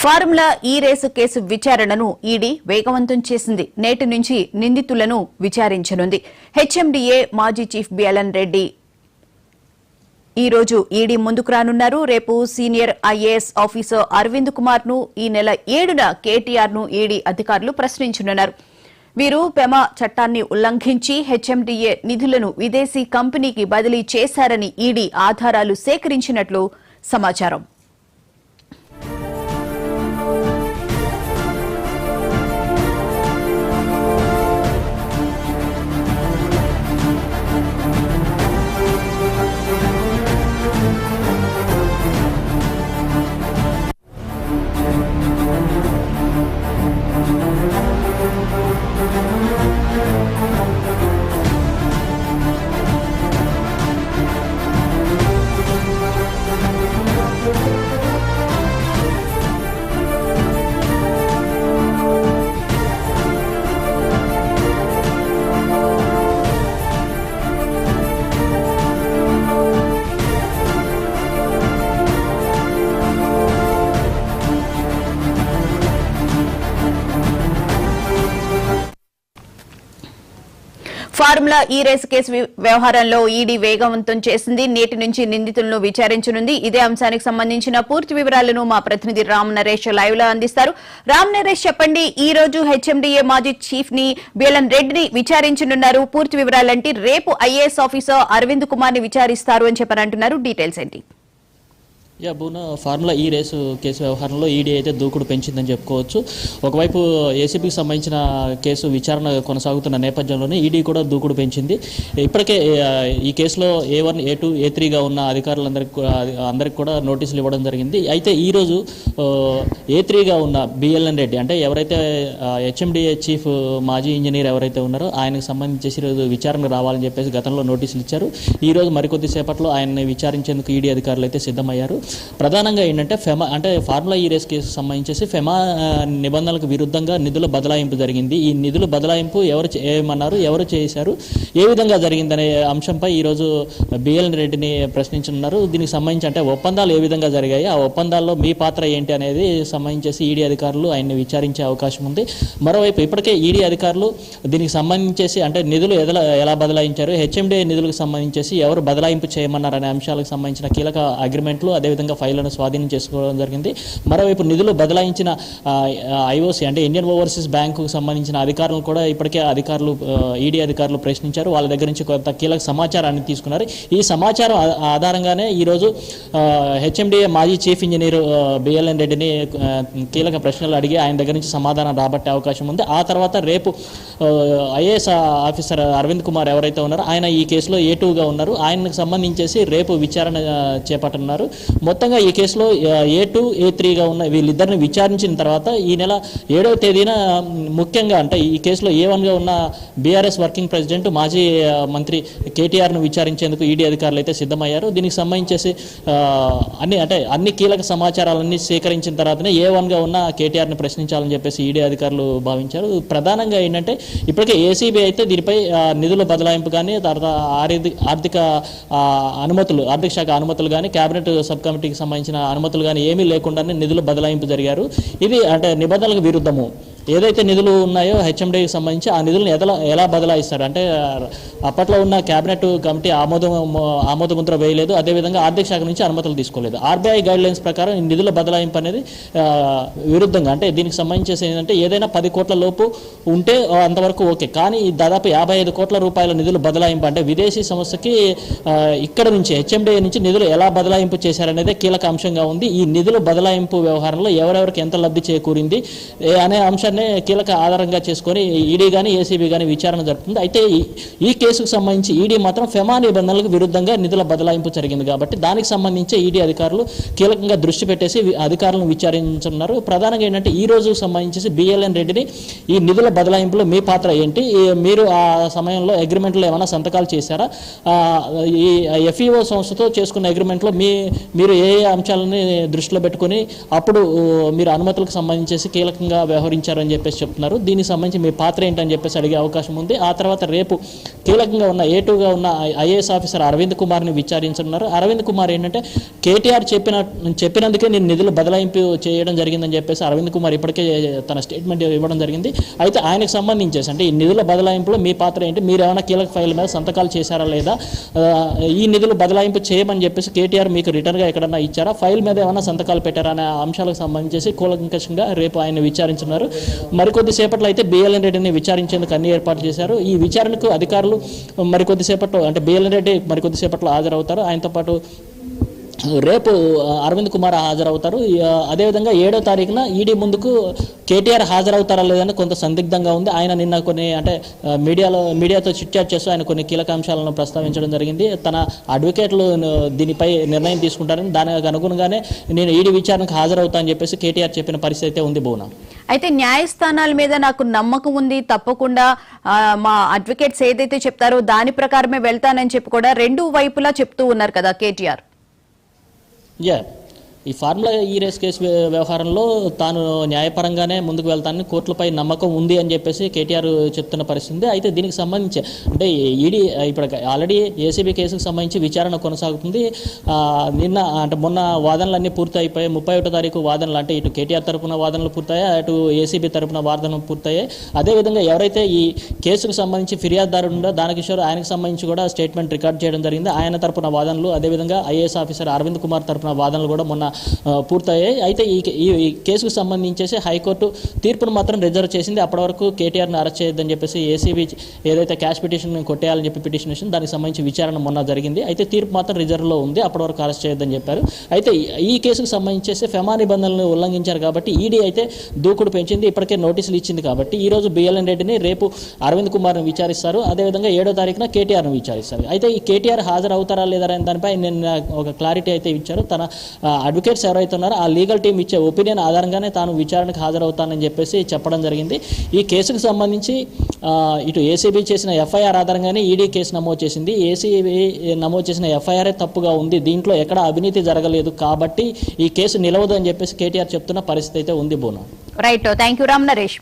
Formula ఈ race case విచారణను ED వేగవంతం చేసింది. నేటి నుంచి నిందితులను విచారించనుంది. హెచ్ఎండీఏ మాజీ చీఫ్ బిఎల్ఎన్ రెడ్డి ఈ రోజు ఈడీ ముందుకు రానున్నారు. రేపు senior IAS officer Arvind Kumar ను, ఈ నెల 7న కేటీఆర్ ను ఈడీ అధికారులు ప్రశ్నించనున్నారు. వీరు పెమా చట్టాన్ని ఉల్లంఘించి హెచ్ఎండీఏ నిధులను విదేశీ కంపెనీకి బదిలీ చేశారని ఈడీ ఆధారాలు సేకరించినట్లు సమాచారం. ఫార్ములా ఈ రేసు కేసు వ్యవహారంలో ఈడీ వేగవంతం చేసింది. నేటి నుంచి నిందితులను విచారించనుంది. ఇదే అంశానికి సంబంధించిన పూర్తి వివరాలను మా ప్రతినిధి రామ్ నరేష్ లైవ్ లో అందిస్తారు. రామ్ నరేష్, చెప్పండి, ఈ రోజు హెచ్ఎండీఏ మాజీ చీఫ్ ని బిఎల్ఎన్ రెడ్డిని విచారించనున్నారు. పూర్తి వివరాలంటే రేపు ఐఏఎస్ ఆఫీసర్ అరవింద్ కుమార్ ని విచారిస్తారు అని చెప్పారంటున్నారు. డీటెయిల్స్ ఏంటి? బూనా, ఫార్ములా ఈ రేసు కేసు వ్యవహారంలో ఈడీ అయితే దూకుడు పెంచిందని చెప్పుకోవచ్చు. ఒకవైపు ఏసీబీకి సంబంధించిన కేసు విచారణ కొనసాగుతున్న నేపథ్యంలోనే ఈడీ కూడా దూకుడు పెంచింది. ఇప్పటికే ఈ కేసులో A1, A2, A3గా ఉన్న అందరికి కూడా నోటీసులు ఇవ్వడం జరిగింది. అయితే ఈరోజు A3గా ఉన్న బిఎల్ఎన్ రెడ్డి, అంటే ఎవరైతే హెచ్ఎండీఏ చీఫ్ మాజీ ఇంజనీర్ ఎవరైతే ఉన్నారో ఆయనకు సంబంధించేసి ఈరోజు విచారణకు రావాలని చెప్పేసి గతంలో నోటీసులు ఇచ్చారు. ఈరోజు మరికొద్ది సేపట్లో ఆయన్ని విచారించేందుకు ఈడీ అధికారులు అయితే సిద్ధమయ్యారు. ప్రధానంగా ఏంటంటే ఫార్ములా ఈ రేస్ కేసు సంబంధించేసి ఫెమా నిబంధనలకు విరుద్ధంగా నిధుల బదలాయింపు జరిగింది. ఈ నిధుల బదలాయింపు ఎవరు చేయమన్నారు, ఎవరు చేశారు, ఏ విధంగా జరిగిందనే అంశంపై ఈరోజు బిఎల్ఎన్ రెడ్డిని ప్రశ్నించనున్నారు. దీనికి సంబంధించి అంటే ఒప్పందాలు ఏ విధంగా జరిగాయి, ఆ ఒప్పందాల్లో మీ పాత్ర ఏంటి అనేది సంబంధించేసి ఈడీ అధికారులు ఆయన్ని విచారించే అవకాశం ఉంది. మరోవైపు ఇప్పటికే ఈడీ అధికారులు దీనికి సంబంధించేసి అంటే నిధులు ఎలా బదలాయించారు, హెచ్ఎండీఏ నిధులకు సంబంధించేసి ఎవరు బదలాయింపు చేయమన్నారనే అంశాలకు సంబంధించిన కీలక అగ్రిమెంట్లు అదేవిధంగా ఫైళ్లను స్వాధీనం చేసుకోవడం జరిగింది. మరోవైపు నిధులు బదలాయించిన ఐఓసీ అంటే ఇండియన్ ఓవర్సీస్ బ్యాంకుకు సంబంధించిన అధికారులను కూడా ఇప్పటికే ఈడీ అధికారులు ప్రశ్నించారు. వాళ్ళ దగ్గర నుంచి కొంత కీలక సమాచారాన్ని తీసుకున్నారు. ఈ సమాచారం ఆధారంగానే ఈరోజు హెచ్ఎండీఏ మాజీ చీఫ్ ఇంజనీర్ బిఎల్ఎన్ రెడ్డిని కీలక ప్రశ్నలు అడిగి ఆయన దగ్గర నుంచి సమాధానం రాబట్టే అవకాశం ఉంది. ఆ తర్వాత రేపు ఐఏఎస్ ఆఫీసర్ అరవింద్ కుమార్ ఎవరైతే ఉన్నారో ఆయన ఈ కేసులో A2గా ఉన్నారు. ఆయనకు సంబంధించేసి రేపు విచారణ చేపట్టనున్నారు. మొత్తంగా ఈ కేసులో A2, A3గా ఉన్న వీళ్ళిద్దరిని విచారించిన తర్వాత ఈ నెల 7వ తేదీన ముఖ్యంగా అంటే ఈ కేసులో A1గా ఉన్న బీఆర్ఎస్ వర్కింగ్ ప్రెసిడెంట్ మాజీ మంత్రి కేటీఆర్ను విచారించేందుకు ఈడీ అధికారులు అయితే సిద్ధమయ్యారు. దీనికి సంబంధించేసి అన్ని కీలక సమాచారాలన్నీ సేకరించిన తర్వాతనే A1గా ఉన్న కేటీఆర్ని ప్రశ్నించాలని చెప్పేసి ఈడీ అధికారులు భావించారు. ప్రధానంగా ఏంటంటే ఇప్పటికే ఏసీబీ అయితే దీనిపై నిధుల బదలాయింపు కానీ తర్వాత ఆర్థిక శాఖ అనుమతులు కానీ కేబినెట్ సబ్ కమిటీకి సంబంధించిన అనుమతులు కానీ ఏమీ లేకుండానే నిధుల బదలాయింపు జరిగారు. ఇది అంటే నిబంధనలకు విరుద్ధము. ఏదైతే నిధులు ఉన్నాయో హెచ్ఎండీకి సంబంధించి ఆ నిధులను ఎలా బదలాయిస్తారు అంటే అప్పట్లో ఉన్న కేబినెట్ కమిటీ ఆమోదముద్ర వేయలేదు, అదేవిధంగా ఆర్థిక శాఖ నుంచి అనుమతులు తీసుకోలేదు. ఆర్బీఐ గైడ్లైన్స్ ప్రకారం ఈ నిధుల బదలాయింపు అనేది విరుద్ధంగా అంటే దీనికి సంబంధించేసి ఏంటంటే ఏదైనా 10 కోట్ల లోపు ఉంటే అంతవరకు ఓకే, కానీ దాదాపు 55 కోట్ల రూపాయల నిధులు బదలాయింపు అంటే విదేశీ సంస్థకి ఇక్కడ నుంచి హెచ్ఎండీఏ నుంచి నిధులు ఎలా బదలాయింపు చేశారనేదే కీలక అంశంగా ఉంది. ఈ నిధుల బదలాయింపు వ్యవహారంలో ఎవరెవరికి ఎంత లబ్ధి చేకూరింది అనే అంశాన్ని కీలక ఆధారంగా చేసుకొని ఈడీ కానీ ఏసీబీ కానీ విచారణ జరుపుతుంది. అయితే ఈ కేసుకు సంబంధించి ఈడీ మాత్రం ఫెమా నిబంధనలకు విరుద్ధంగా నిధుల బదలాయింపు జరిగింది కాబట్టి దానికి సంబంధించి ఈడీ అధికారులు కీలకంగా దృష్టి పెట్టేసి అధికారులను విచారించున్నారు. ప్రధానంగా ఏంటంటే ఈ రోజు సంబంధించి బిఎల్ఎన్ రెడ్డిని ఈ నిధుల బదలాయింపులో మీ పాత్ర ఏంటి, మీరు ఆ సమయంలో అగ్రిమెంట్లో ఏమైనా సంతకాలు చేశారా, ఈ ఎఫ్ఈఓ సంస్థతో చేసుకున్న అగ్రిమెంట్లో మీరు ఏ అంశాలని దృష్టిలో పెట్టుకుని అప్పుడు మీరు అనుమతులకు సంబంధించేసి కీలకంగా వ్యవహరించారు చేశారని చెప్పేసి చెప్తున్నారు. దీనికి సంబంధించి మీ పాత్ర ఏంటని చెప్పేసి అడిగే అవకాశం ఉంది. ఆ తర్వాత రేపు కీలకంగా ఉన్న A2గా ఉన్న ఐఏఎస్ ఆఫీసర్ అరవింద్ కుమార్ని విచారించనున్నారు. అరవింద్ కుమార్ ఏంటంటే కేటీఆర్ చెప్పినందుకే నేను నిధులు బదలాయింపు చేయడం జరిగిందని చెప్పేసి అరవింద్ కుమార్ ఇప్పటికే తన స్టేట్మెంట్ ఇవ్వడం జరిగింది. అయితే ఆయనకు సంబంధించేసి అంటే ఈ నిధుల బదలాయింపులో మీ పాత్ర ఏంటి, మీరు ఏమైనా కీలక ఫైల్ మీద సంతకాలు చేశారా లేదా, ఈ నిధులు బదలాయింపు చేయమని చెప్పేసి కేటీఆర్ మీకు రిటర్న్గా ఎక్కడన్నా ఇచ్చారా, ఫైల్ మీద ఏమైనా సంతకాలు పెట్టారా అనే అంశాలకు సంబంధించి కూలంకషంగా రేపు ఆయన విచారించున్నారు. మరికొద్దిసేపట్లో అయితే బిఎల్ఎన్ రెడ్డిని విచారించేందుకు అన్ని ఏర్పాట్లు చేశారు. ఈ విచారణకు అధికారులు మరికొద్దిసేపట్లో అంటే బిఎల్ఎన్ రెడ్డి మరికొద్దిసేపట్లో హాజరవుతారు. ఆయనతో పాటు రేపు అరవింద్ కుమార్ హాజరవుతారు. అదేవిధంగా 7వ తారీఖున ఈడీ ముందుకు కేటీఆర్ హాజరవుతారా లేదని కొంత సందిగ్ధంగా ఉంది. ఆయన నిన్న కొన్ని అంటే మీడియాతో చిట్చాట్ చేస్తూ ఆయన కొన్ని కీలక అంశాలను ప్రస్తావించడం జరిగింది. తన అడ్వకేట్లు దీనిపై నిర్ణయం తీసుకుంటారని, దానికి అనుగుణంగానే నేను ఈడీ విచారణకు హాజరవుతా అని చెప్పేసి కేటీఆర్ చెప్పిన పరిస్థితి అయితే ఉంది. భువన, అయితే న్యాయస్థానాల మీద నాకు నమ్మకం ఉంది, తప్పకుండా మా అడ్వకేట్స్ ఏదైతే చెప్తారో దాని ప్రకారమే వెళ్తానని చెప్పి కూడా రెండు వైపులా చెప్తూ ఉన్నారు కదా కేటీఆర్. ఈ ఫార్ములా ఈ రేస్ కేసు వ్యవహారంలో తాను న్యాయపరంగానే ముందుకు వెళ్తానని కోర్టులపై నమ్మకం ఉంది అని చెప్పేసి కేటీఆర్ చెప్తున్న పరిస్థితి. అయితే దీనికి సంబంధించి అంటే ఈడీ ఇప్పుడు ఆల్రెడీ ఏసీబీ కేసుకు సంబంధించి విచారణ కొనసాగుతుంది. నిన్న అంటే మొన్న వాదనలన్నీ పూర్తి అయిపోయాయి. 31వ తారీఖు వాదనలు అంటే ఇటు కేటీఆర్ తరపున వాదనలు పూర్తయ్యాయి, అటు ఏసీబీ తరపున వాదనలు పూర్తయ్యాయి. అదేవిధంగా ఎవరైతే ఈ కేసుకు సంబంధించి ఫిర్యాదుదారు ఉందో దానకిషోర్, ఆయనకు సంబంధించి కూడా స్టేట్మెంట్ రికార్డ్ చేయడం జరిగింది. ఆయన తరపున వాదనలు, అదేవిధంగా ఐఏఎస్ ఆఫీసర్ అరవింద్ కుమార్ తరపున వాదనలు కూడా మొన్న పూర్తయ్యాయి. అయితే ఈ కేసుకు సంబంధించేసి హైకోర్టు తీర్పును మాత్రం రిజర్వ్ చేసింది. అప్పటి వరకు కేటీఆర్ని అరెస్ట్ చేయొద్దని చెప్పేసి ఏసీబీ ఏదైతే క్యాష్ పిటిషన్ కొట్టేయాలని చెప్పి పిటిషన్ వేసింది, దానికి సంబంధించి విచారణ మొన్న జరిగింది. అయితే తీర్పు మాత్రం రిజర్వ్లో ఉంది, అప్పటి వరకు అరెస్ట్ చేయొద్దని చెప్పారు. అయితే ఈ కేసుకు సంబంధించేసి ఫెమా నిబంధనలను ఉల్లంఘించారు కాబట్టి ఈడీ అయితే దూకుడు పెంచింది, ఇప్పటికే నోటీసులు ఇచ్చింది. కాబట్టి ఈ రోజు బిఎల్ఎన్ రెడ్డిని, రేపు అరవింద్ కుమార్ని విచారిస్తారు. అదేవిధంగా 7వ తారీఖున కేటీఆర్ని విచారిస్తారు. అయితే ఈ కేటీఆర్ హాజరవుతారా లేదా అనే దానిపై నేను ఒక క్లారిటీ అయితే ఇచ్చారు. తన అడ్వకేట్స్ ఎవరైతే ఉన్నారో ఆ లీగల్ టీం ఇచ్చే ఒపీనియన్ ఆధారంగానే తాను విచారణకు హాజరవుతానని చెప్పేసి చెప్పడం జరిగింది. ఈ కేసుకు సంబంధించి ఇటు ఏసీబీ చేసిన ఎఫ్ఐఆర్ ఆధారంగానే ఈడీ కేసు నమోదు చేసింది. ఏసీబీ నమోదు చేసిన ఎఫ్ఐఆర్ తప్పుగా ఉంది, దీంట్లో ఎక్కడ అవినీతి జరగలేదు కాబట్టి ఈ కేసు నిలవదు అని చెప్పేసి కేటీఆర్ చెప్తున్న పరిస్థితి అయితే ఉంది. బోనా, right, thank you Ram Naresh.